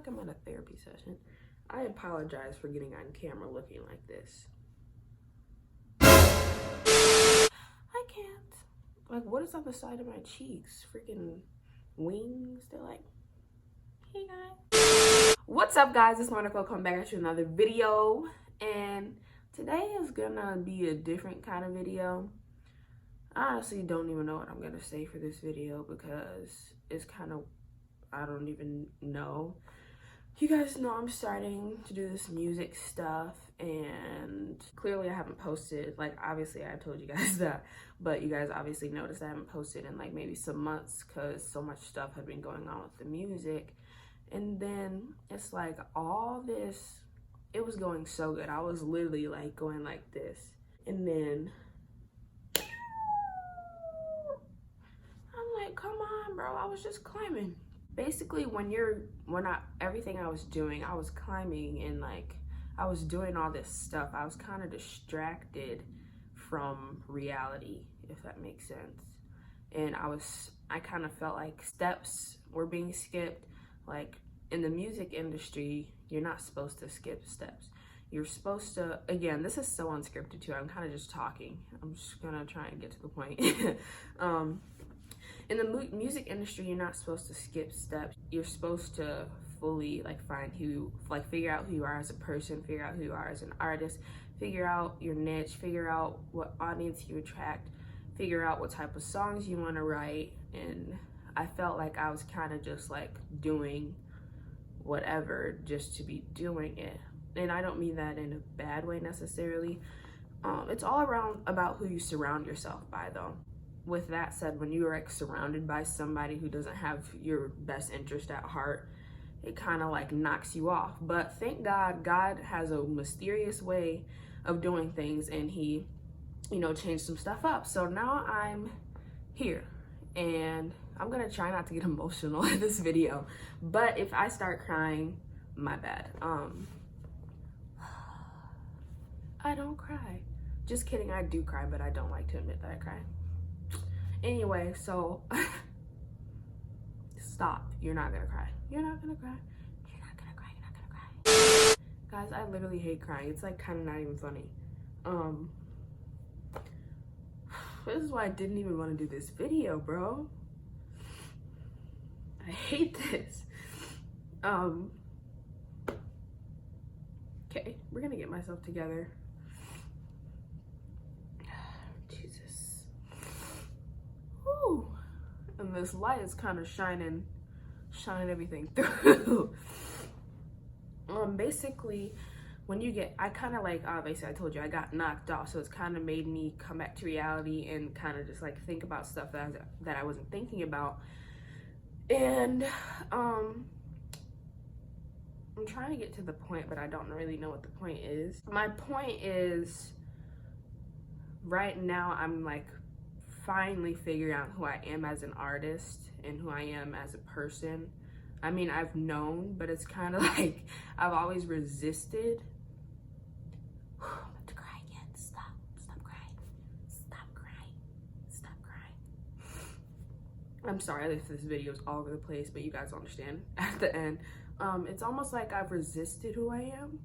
I'm at a therapy session. I apologize for getting on camera looking like this. I can't. Like, what is on the side of my cheeks? Freaking wings? They're like, hey guys. What's up, guys? It's Monica. Come back at you another video. And today is gonna be a different kind of video. I honestly don't even know what I'm gonna say for this video because it's kind of, I don't even know. You guys know I'm starting to do this music stuff, and clearly I haven't posted, like, obviously I told you guys that, but you guys obviously noticed I haven't posted in like maybe some months because so much stuff had been going on with the music. And then it's like all this, it was going so good. I was literally like going like this, and then I'm like, come on, bro, I was just climbing. Basically, everything I was doing, I was climbing and like I was doing all this stuff. I was kind of distracted from reality, if that makes sense. And I kind of felt like steps were being skipped. Like in the music industry, you're not supposed to skip steps. You're supposed to, again, this is so unscripted too. I'm kind of just talking. I'm just gonna try and get to the point. In the music industry, you're not supposed to skip steps. You're supposed to fully figure out who you are as a person, figure out who you are as an artist, figure out your niche, figure out what audience you attract, figure out what type of songs you want to write. And I felt like I was kind of just like doing whatever just to be doing it. And I don't mean that in a bad way necessarily. It's all around about who you surround yourself by, though. With that said, when you're like surrounded by somebody who doesn't have your best interest at heart, it kind of like knocks you off. But thank God, God has a mysterious way of doing things, and he, changed some stuff up. So now I'm here, and I'm gonna try not to get emotional in this video. But if I start crying, my bad. I don't cry. Just kidding, I do cry, but I don't like to admit that I cry. Anyway, so stop. You're not gonna cry. You're not gonna cry. You're not gonna cry. You're not gonna cry. Guys, I literally hate crying. It's like kind of not even funny. This is why I didn't even want to do this video, bro. I hate this. Okay, we're gonna get myself together. Jesus. Whew. And this light is kind of shining everything through. Basically, when you get, I kind of like, obviously I told you I got knocked off, so it's kind of made me come back to reality and kind of just like think about stuff that I wasn't thinking about. And I'm trying to get to the point, but I don't really know what the point is. My point is, right now I'm like finally figuring out who I am as an artist and who I am as a person. I mean, I've known, but it's kind of like I've always resisted. I'm about to cry again. Stop crying. Stop crying. Stop crying. I'm sorry if this video is all over the place, but you guys understand at the end. It's almost like I've resisted who I am.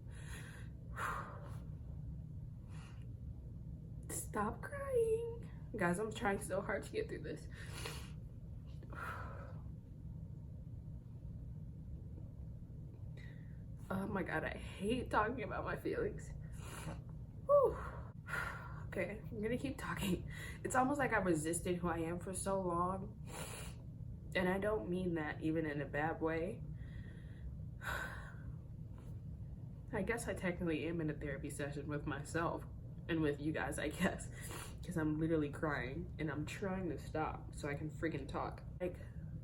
Stop crying. Guys, I'm trying so hard to get through this. Oh my God, I hate talking about my feelings. Whew. Okay, I'm gonna keep talking. It's almost like I've resisted who I am for so long. And I don't mean that even in a bad way. I guess I technically am in a therapy session with myself and with you guys, I guess, because I'm literally crying and I'm trying to stop so I can freaking talk. Like,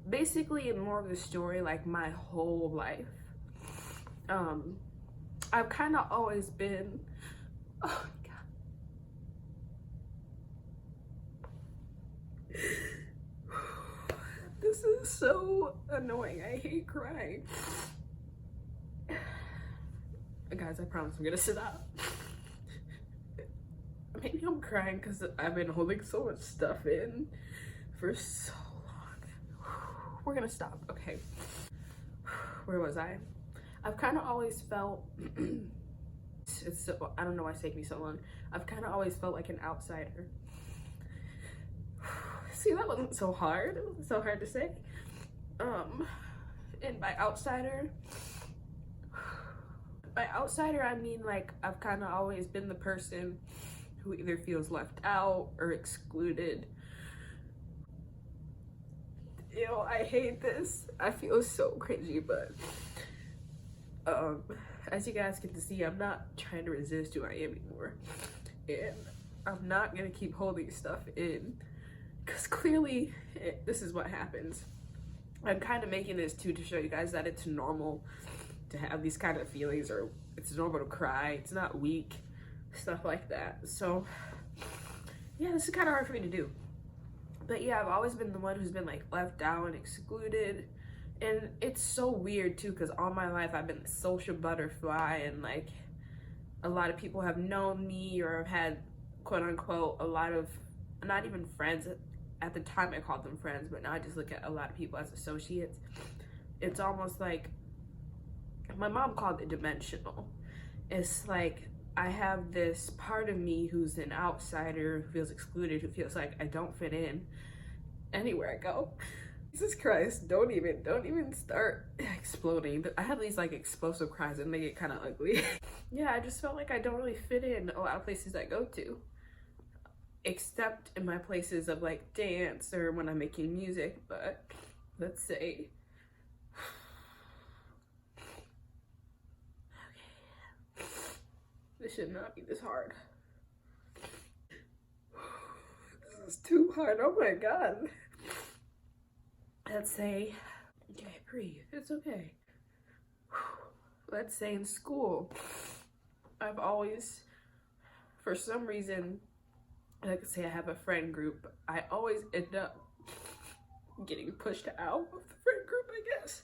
basically, more of the story, like my whole life, I've kind of always been, oh my God. This is so annoying. I hate crying. Guys, I promise I'm gonna sit up. Maybe I'm crying because I've been holding so much stuff in for so long. We're gonna stop, okay. Where was I? I've kind of always felt it's so, I don't know why it's taking me so long. I've kind of always felt like an outsider. See, that wasn't so hard. It wasn't so hard to say. And by outsider I mean like I've kind of always been the person who either feels left out or excluded. Ew, I hate this. I feel so cringy, but as you guys get to see, I'm not trying to resist who I am anymore, and I'm not gonna keep holding stuff in, because clearly this is what happens. I'm kind of making this too to show you guys that it's normal to have these kind of feelings, or it's normal to cry, it's not weak, stuff like that. So yeah, this is kind of hard for me to do, but yeah, I've always been the one who's been like left out and excluded. And it's so weird too, because all my life I've been the social butterfly, and like a lot of people have known me or have had quote unquote a lot of, not even friends at the time I called them friends, but now I just look at a lot of people as associates. It's almost like, my mom called it dimensional. It's like I have this part of me who's an outsider, who feels excluded, who feels like I don't fit in anywhere I go. Jesus Christ, don't even start exploding. I have these like explosive cries and they get kind of ugly. Yeah, I just felt like I don't really fit in a lot of places I go to, except in my places of like dance or when I'm making music. But let's say, okay, this should not be this hard. This is too hard, oh my God. Let's say, okay, breathe, it's okay. Let's say in school, I've always, for some reason, like say I have a friend group, I always end up getting pushed out of the friend group, I guess.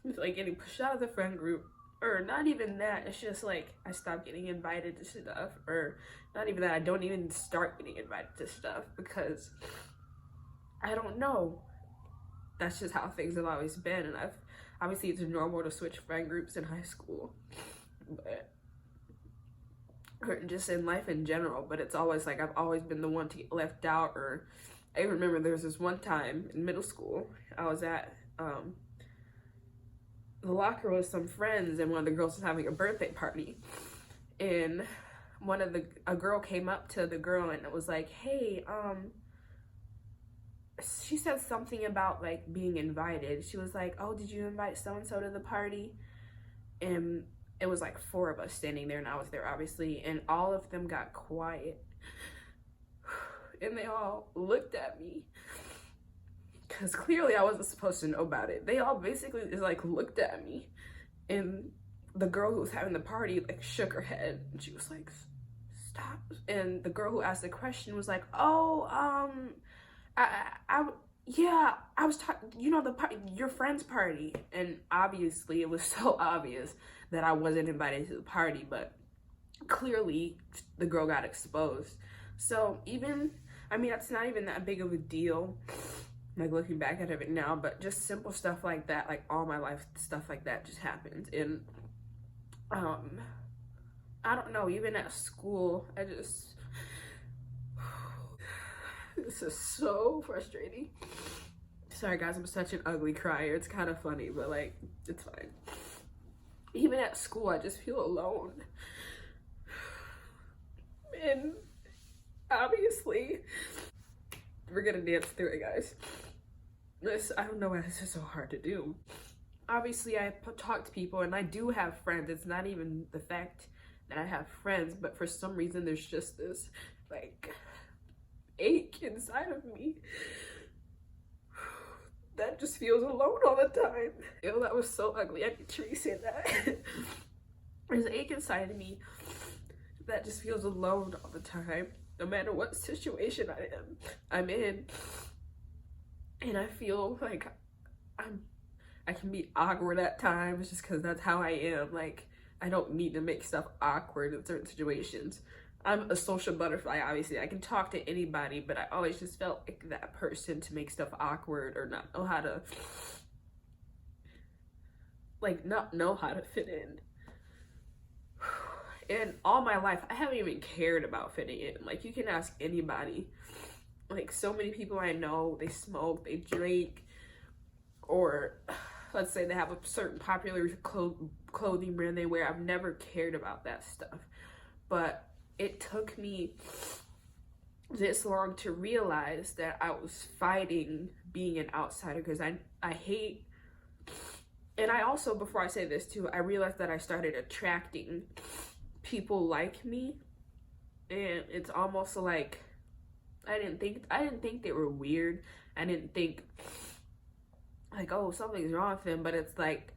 It's like getting pushed out of the friend group, or not even that, it's just like I stop getting invited to stuff, or not even that, I don't even start getting invited to stuff because I don't know. That's just how things have always been, and obviously it's normal to switch friend groups in high school, but or just in life in general. But it's always like I've always been the one to get left out. Or I even remember there was this one time in middle school, I was at the locker with some friends, and one of the girls was having a birthday party, and a girl came up to the girl and it was like, hey, she said something about like being invited. She was like, oh, did you invite so-and-so to the party? And it was like 4 of us standing there, and I was there obviously, and all of them got quiet and they all looked at me because clearly I wasn't supposed to know about it. They all basically just like looked at me, and the girl who was having the party like shook her head and she was like, stop. And the girl who asked the question was like, oh, yeah, I was talking, you know, the party, your friend's party. And obviously it was so obvious that I wasn't invited to the party, but clearly the girl got exposed. So even, I mean, that's not even that big of a deal, like looking back at it now, but just simple stuff like that, like all my life, stuff like that just happens. And I don't know, even at school, this is so frustrating. Sorry guys, I'm such an ugly crier. It's kind of funny, but like, it's fine. Even at school, I just feel alone. And obviously, we're gonna dance through it, guys. I don't know why this is so hard to do. Obviously, I talk to people and I do have friends. It's not even the fact that I have friends, but for some reason, there's just this like ache inside of me that just feels alone all the time. Ew, that was so ugly. I need to say that. There's an ache inside of me that just feels alone all the time, no matter what situation I'm in. And I feel like I can be awkward at times just because that's how I am. Like, I don't need to make stuff awkward in certain situations. I'm a social butterfly, obviously. I can talk to anybody, but I always just felt like that person to make stuff awkward or not know how to like not know how to fit in. And all my life, I haven't even cared about fitting in. Like, you can ask anybody. Like, so many people I know, they smoke, they drink, or let's say they have a certain popular clothing brand they wear. I've never cared about that stuff. But it took me this long to realize that I was fighting being an outsider, because I hate, and I also, before I say this too, I realized that I started attracting people like me, and it's almost like I didn't think they were weird. I didn't think like, oh, something's wrong with them, but it's like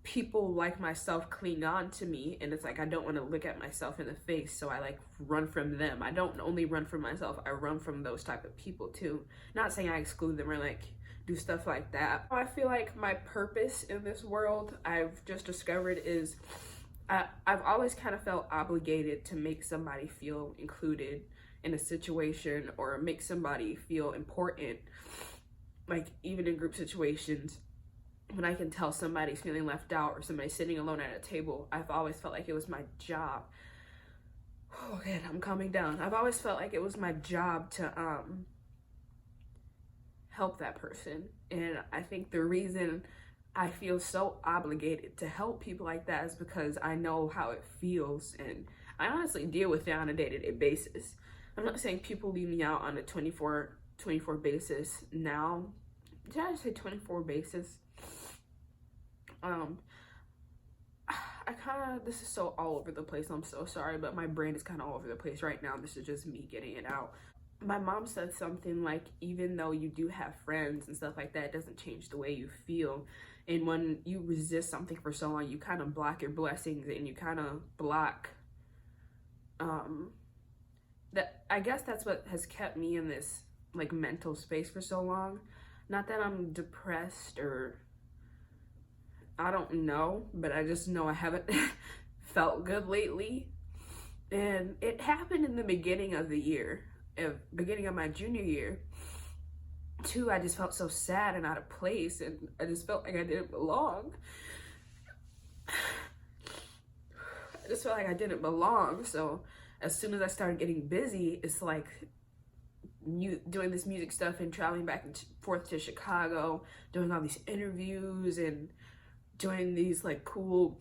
people like myself cling on to me, and it's like I don't want to look at myself in the face, so I like run from them. I don't only run from myself, I run from those type of people too. Not saying I exclude them or like do stuff like that. I feel like my purpose in this world, I've just discovered, is I've always kind of felt obligated to make somebody feel included in a situation, or make somebody feel important, like even in group situations. When I can tell somebody's feeling left out, or somebody's sitting alone at a table, I've always felt like it was my job. Oh man, I'm calming down. I've always felt like it was my job to help that person. And I think the reason I feel so obligated to help people like that is because I know how it feels, and I honestly deal with it on a day-to-day basis. I'm not saying people leave me out on a 24 basis now. Did I say 24 basis? I kind of, this is so all over the place, I'm so sorry, but my brain is kind of all over the place right now. This is just me getting it out. My mom said something like, even though you do have friends and stuff like that, it doesn't change the way you feel. And when you resist something for so long, you kind of block your blessings, and you kind of block, that, I guess that's what has kept me in this like mental space for so long. Not that I'm depressed, or I don't know, but I just know I haven't felt good lately. And it happened in the beginning of the year, beginning of my junior year too. I just felt so sad and out of place, and I just felt like I didn't belong. I just felt like I didn't belong. So as soon as I started getting busy, it's like doing this music stuff and traveling back and forth to Chicago, doing all these interviews and doing these like cool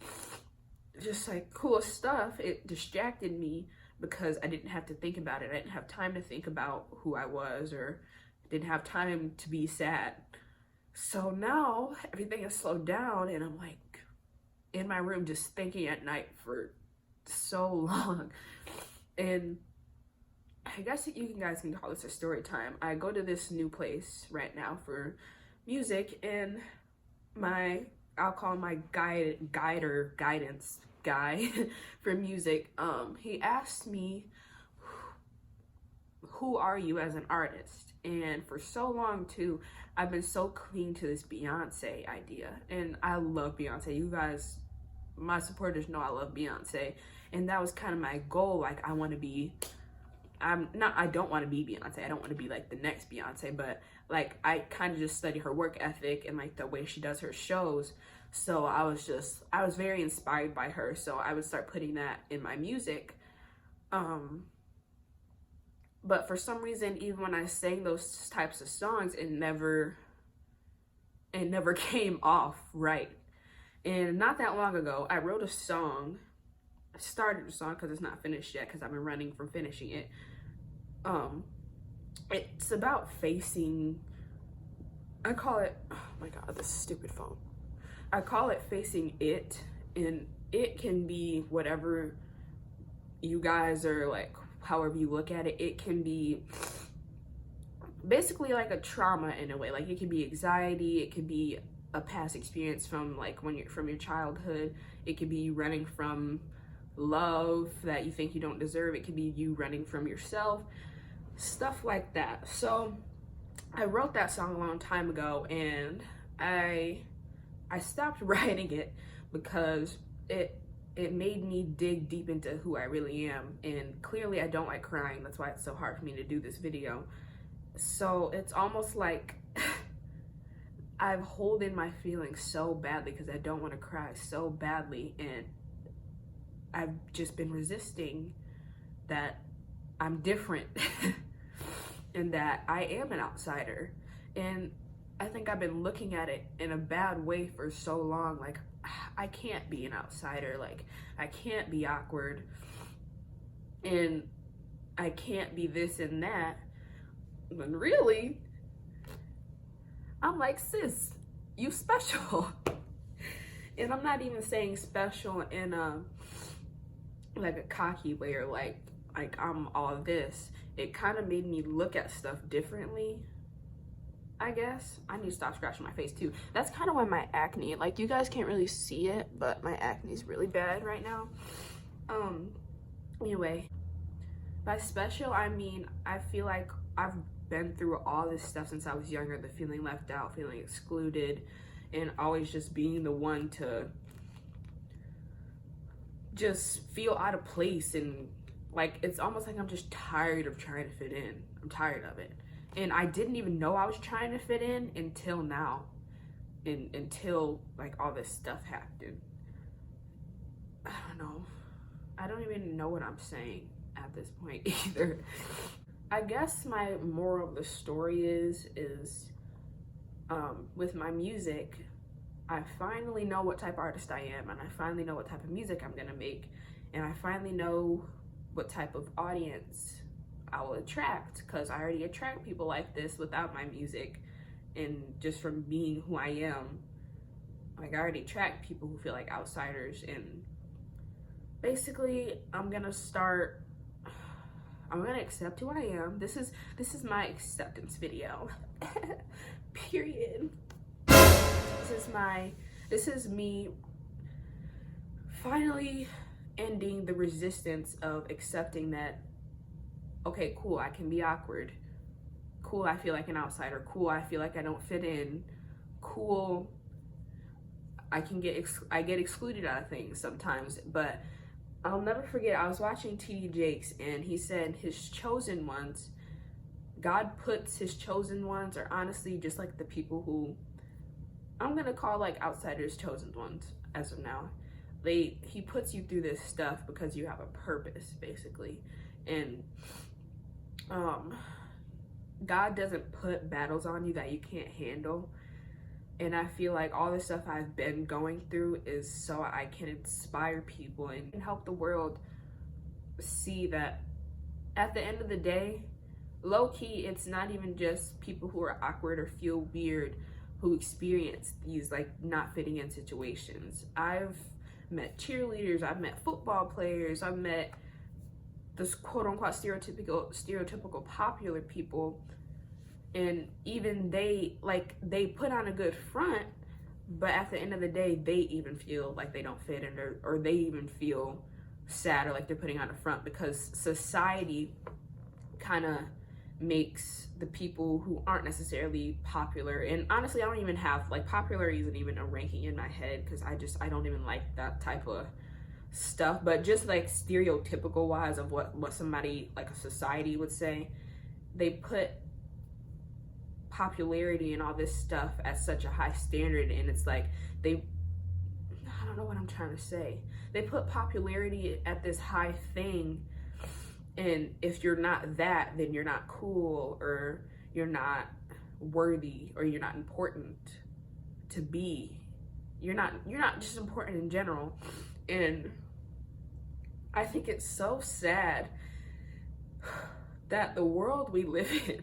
stuff, it distracted me, because I didn't have to think about it. I didn't have time to think about who I was, or didn't have time to be sad. So now everything has slowed down, and I'm like in my room just thinking at night for so long. And I guess you guys can call this a story time. I go to this new place right now for music, and I'll call my guidance guy for music. He asked me, who are you as an artist? And for so long too, I've been so clean to this Beyonce idea, and I love Beyonce. You guys, my supporters, know I love Beyonce, and that was kind of my goal. Like, I don't want to be Beyonce. I don't want to be like the next Beyonce, but like I kind of just study her work ethic and like the way she does her shows. So I was very inspired by her. So I would start putting that in my music. But for some reason, even when I sang those types of songs, it never came off right. And not that long ago, I wrote a song. I started the song because it's not finished yet, because I've been running from finishing it. It's about facing, I call it, oh my god, this stupid phone. I call it facing it, and it can be whatever you guys are like, however you look at it. It can be basically like a trauma in a way. Like, it can be anxiety, it could be a past experience from like from your childhood. It could be you running from love that you think you don't deserve. It could be you running from yourself, stuff like that. So I wrote that song a long time ago, and I stopped writing it because it made me dig deep into who I really am, and clearly I don't like crying. That's why it's so hard for me to do this video. So it's almost like I've held in my feelings so badly because I don't want to cry so badly, and I've just been resisting that I'm different and that I am an outsider. And I think I've been looking at it in a bad way for so long. Like, I can't be an outsider. Like, I can't be awkward. And I can't be this and that. When really, I'm like, sis, you special. And I'm not even saying special in a like a cocky way, or like I'm all this. It kind of made me look at stuff differently, I guess. I need to stop scratching my face too. That's kind of why my acne, like, you guys can't really see it, but my acne is really bad right now. Anyway, by special, I mean, I feel like I've been through all this stuff since I was younger, the feeling left out, feeling excluded, and always just being the one to just feel out of place. And like, it's almost like I'm just tired of trying to fit in. I'm tired of it. And I didn't even know I was trying to fit in until now, and until like all this stuff happened. I don't know. I don't even know what I'm saying at this point either. I guess my moral of the story is with my music, I finally know what type of artist I am, and I finally know what type of music I'm gonna make, and I finally know what type of audience I will attract, because I already attract people like this without my music, and just from being who I am, like, I already attract people who feel like outsiders. And basically, I'm gonna accept who I am. This is my acceptance video. Period. This is me finally ending the resistance of accepting that, okay, cool, I can be awkward. Cool, I feel like an outsider. Cool, I feel like I don't fit in. Cool, I get excluded out of things sometimes. But I'll never forget, I was watching TD Jakes, and he said his chosen ones, God puts his chosen ones, or honestly just like the people who I'm gonna call like outsiders, chosen ones as of now. He puts you through this stuff because you have a purpose, basically. And God doesn't put battles on you that you can't handle. And I feel like all the stuff I've been going through is so I can inspire people and help the world see that at the end of the day, low-key, it's not even just people who are awkward or feel weird who experience these like not fitting in situations. I've met cheerleaders, I've met football players, I've met this quote-unquote stereotypical popular people, and even they put on a good front, but at the end of the day, they even feel like they don't fit in, or they even feel sad, or like they're putting on a front, because society kind of makes the people who aren't necessarily popular, and honestly, I don't even have, like, popularity isn't even a ranking in my head, because I don't even like that type of stuff, but just like stereotypical wise of what somebody, like a society would say, they put popularity and all this stuff at such a high standard, and it's like I don't know what I'm trying to say. They put popularity at this high thing, and if you're not that, then you're not cool, or you're not worthy, or you're not important to be. You're not just important in general. And I think it's so sad that the world we live in,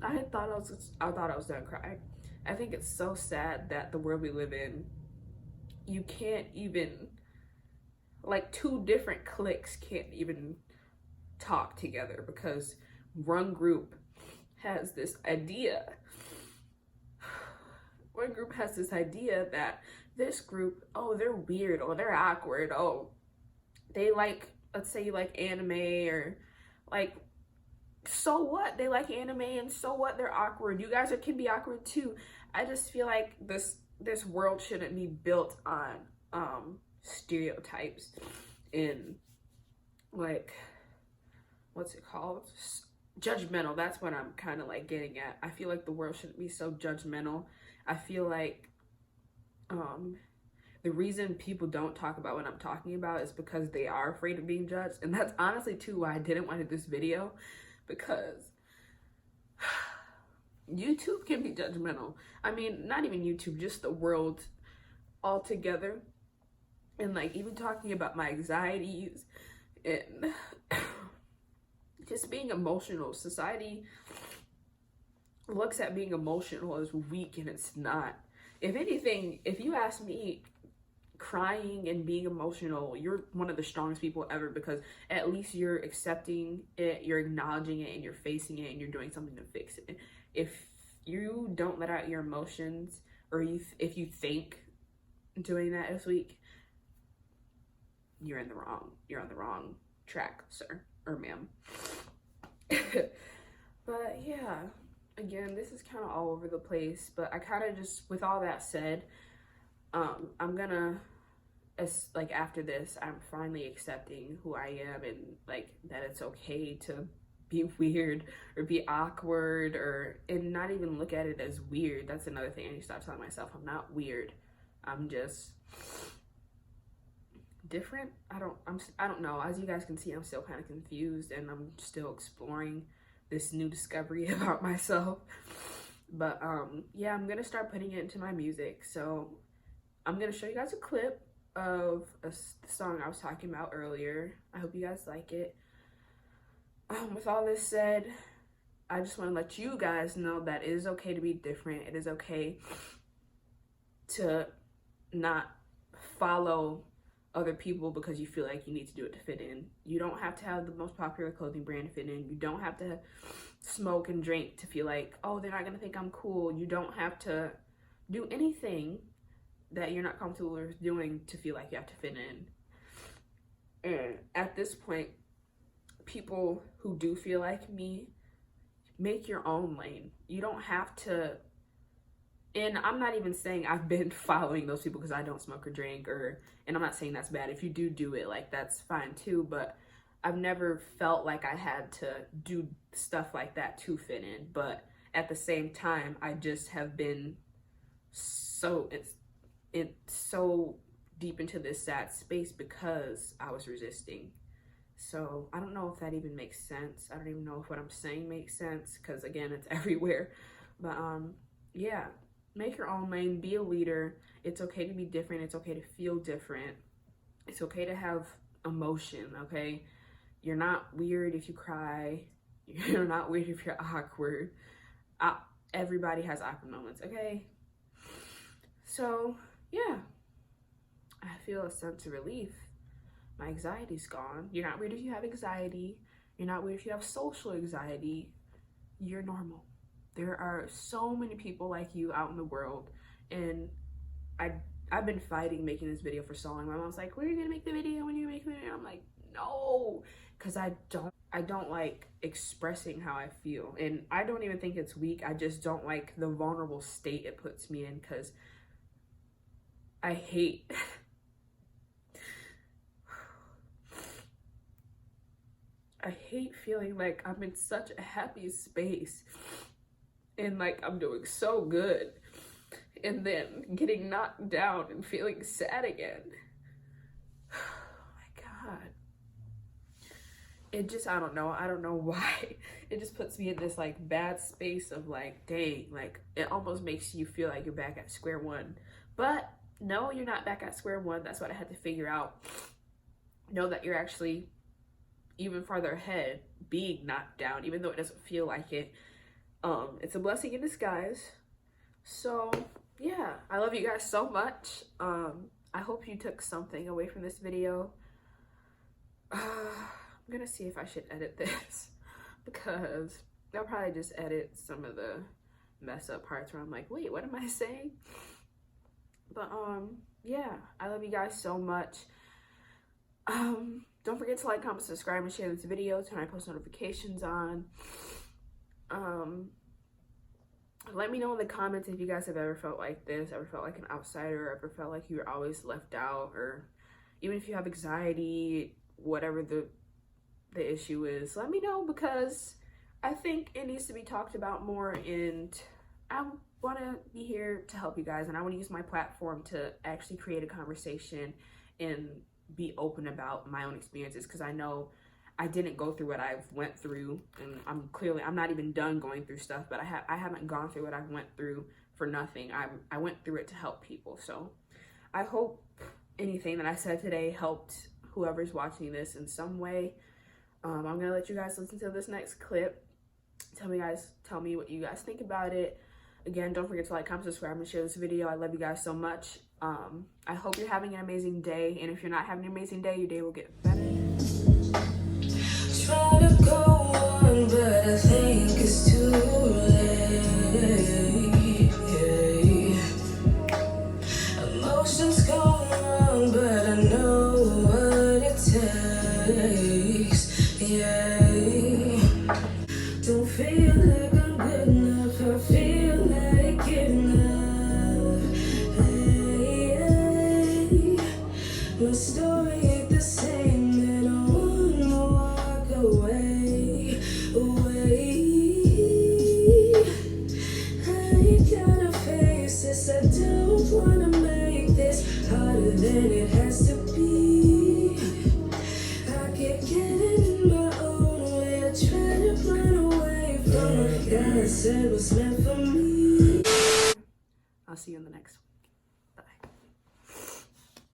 I thought I was done crying. I think it's so sad that the world we live in, you can't even, like, two different cliques can't even talk together, because one group has this idea. One group has this idea that this group, oh, they're weird, oh, they're awkward, oh, they like, let's say you like anime, or like, so what? They like anime, and so what? They're awkward. You guys can be awkward too. I just feel like this world shouldn't be built on stereotypes and, like, what's it called? Judgmental. That's what I'm kind of like getting at. I feel like the world shouldn't be so judgmental. I feel like the reason people don't talk about what I'm talking about is because they are afraid of being judged. And that's honestly too why I didn't want to do this video, because YouTube can be judgmental. I mean, not even YouTube, just the world altogether. And like even talking about my anxieties and just being emotional, society looks at being emotional as weak, and it's not. If anything, if you ask me, crying and being emotional, you're one of the strongest people ever, because at least you're accepting it, you're acknowledging it, and you're facing it, and you're doing something to fix it. If you don't let out your emotions, or if you think doing that is weak, you're on the wrong track, sir or ma'am. But yeah, again, this is kind of all over the place, but I kind of just, with all that said, I'm gonna, like after this, I'm finally accepting who I am, and like that it's okay to be weird or be awkward, and not even look at it as weird. That's another thing I need to stop telling myself. I'm not weird. I'm just different. I don't know. As you guys can see, I'm still kind of confused, and I'm still exploring this new discovery about myself. But yeah, I'm gonna start putting it into my music. So I'm gonna show you guys a clip of the song I was talking about earlier. I hope you guys like it. With all this said, I just want to let you guys know that it is okay to be different. It is okay to not follow other people because you feel like you need to do it to fit in. You don't have to have the most popular clothing brand to fit in. You don't have to smoke and drink to feel like, oh, they're not gonna think I'm cool. You don't have to do anything that you're not comfortable with doing to feel like you have to fit in. And at this point, people who do feel like me, make your own lane. You don't have to. And I'm not even saying I've been following those people because I don't smoke or drink, and I'm not saying that's bad. If you do it, like, that's fine too, but I've never felt like I had to do stuff like that to fit in. But at the same time, I just have been so deep into this sad space because I was resisting. So I don't know if that even makes sense. I don't even know if what I'm saying makes sense, because again, it's everywhere. But yeah, make your own lane, be a leader. It's okay to be different. It's okay to feel different. It's okay to have emotion, okay? You're not weird if you cry. You're not weird if you're awkward. Everybody has awkward moments, okay? So yeah, I feel a sense of relief. My anxiety's gone. You're not weird if you have anxiety. You're not weird if you have social anxiety. You're normal. There are so many people like you out in the world, and I've been fighting making this video for so long. My mom's like, when are you gonna make the video? When are you gonna make the video? I'm like, no, because I don't like expressing how I feel, and I don't even think it's weak. I just don't like the vulnerable state it puts me in, because I hate feeling like I'm in such a happy space and like I'm doing so good, and then getting knocked down and feeling sad again. Oh my God. It just, I don't know why. It just puts me in this like bad space of like, dang, like it almost makes you feel like you're back at square one. But no, you're not back at square one. That's what I had to figure out. Know that you're actually even farther ahead, being knocked down, even though it doesn't feel like it. It's a blessing in disguise. So yeah, I love you guys so much. I hope you took something away from this video. I'm gonna see if I should edit this, because I'll probably just edit some of the mess up parts where I'm like, wait, what am I saying? But yeah, I love you guys so much. Don't forget to like, comment, subscribe, and share this video. Turn my post notifications on. Let me know in the comments if you guys have ever felt like this, ever felt like an outsider, ever felt like you were always left out, or even if you have anxiety, whatever the issue is, let me know, because I think it needs to be talked about more, and want to be here to help you guys, and I want to use my platform to actually create a conversation and be open about my own experiences, because I know I didn't go through what I've went through, and I'm not even done going through stuff, but I haven't gone through what I've went through for nothing. I went through it to help people. So I hope anything that I said today helped whoever's watching this in some way. I'm gonna let you guys listen to this next clip. Tell me what you guys think about it. Again, don't forget to like, comment, subscribe, and share this video. I love you guys so much. I hope you're having an amazing day, and if you're not having an amazing day, your day will get better. Try to go on, but I think it's too late. Emotions go wrong, but I know what it takes. Don't feel like I'm good enough. I feel like giving up. My story ain't the same, and I wanna walk away. I ain't gotta face this. I don't wanna make this harder than it has to be. I keep getting in my own way. I try to run away from what God said was meant for me. I'll see you in the next one.